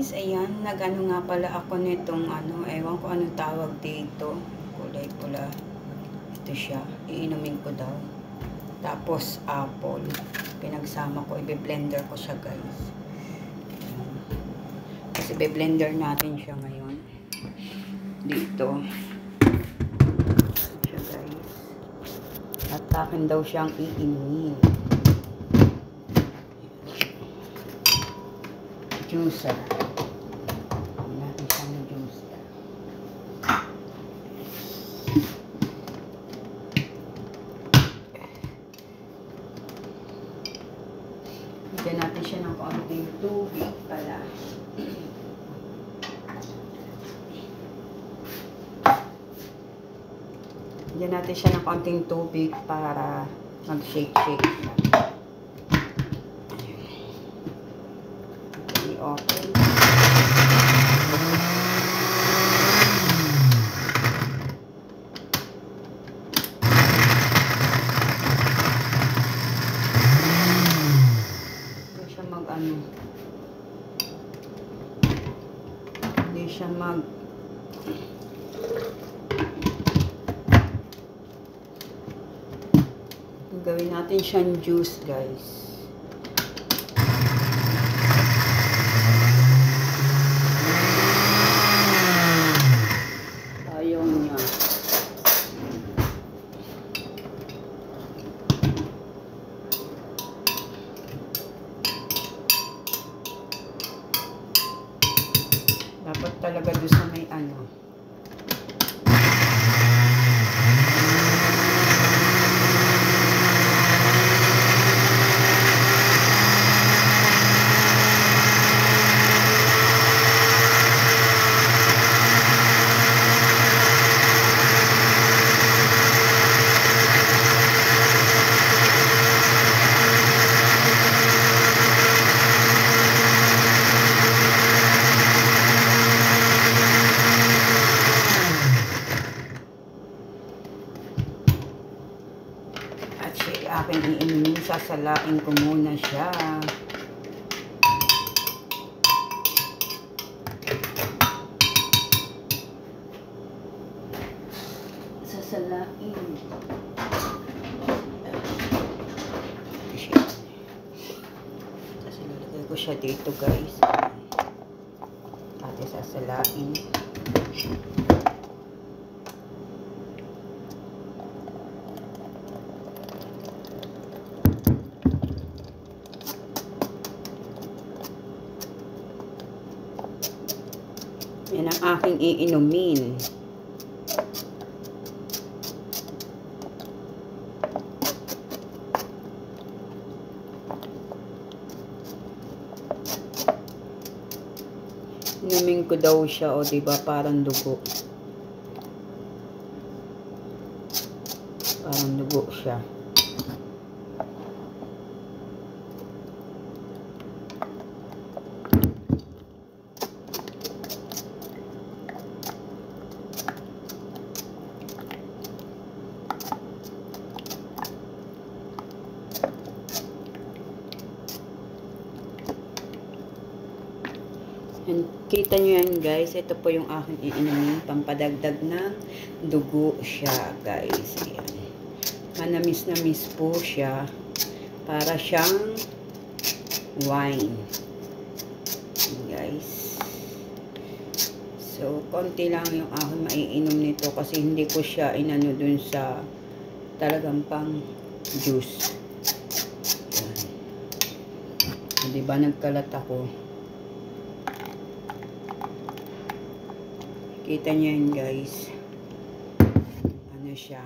Guys, ayan, nag-ano nga pala ako nitong ewan ko anong tawag dito. Kulay pula. Ito siya. Iinumin ko daw. Tapos, apple. Pinagsama ko. Ibe-blender ko siya, guys. Ayan. Kasi ibe-blender natin siya ngayon. Dito. Siya, guys. At akin daw siyang iinumin. Juicer. Natin siyang juicer. Bigyan natin siya ng kaunting tubig pala. Bigyan natin siya ng kaunting tubig para mag-shake-shake siya. Okay. Hindi siya hindi siya gawin natin siyang juice, guys. Dapat talaga doon sa may aking iinumin, sasalain ko muna siya. Sasalain. Sasalagay ko siya dito, guys. Ate, sasalain. Yan ang aking iinumin. Inumin ko daw siya, o diba, parang dugo. Parang dugo siya. And kita nyo yan, guys. Ito po yung aking iinumin. Pampadagdag ng dugo siya, guys. Ayan. Manamis na miss po siya. Para siyang wine. Ayan, guys. So, konti lang yung aking maiinom nito. Kasi hindi ko siya inano dun sa talagang pang juice. Ayan. Diba nagkalat ako? Kita nyo yun, guys. Ano siya?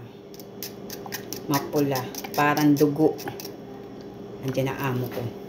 Mapula. Parang dugo. Andiyan na amo ko.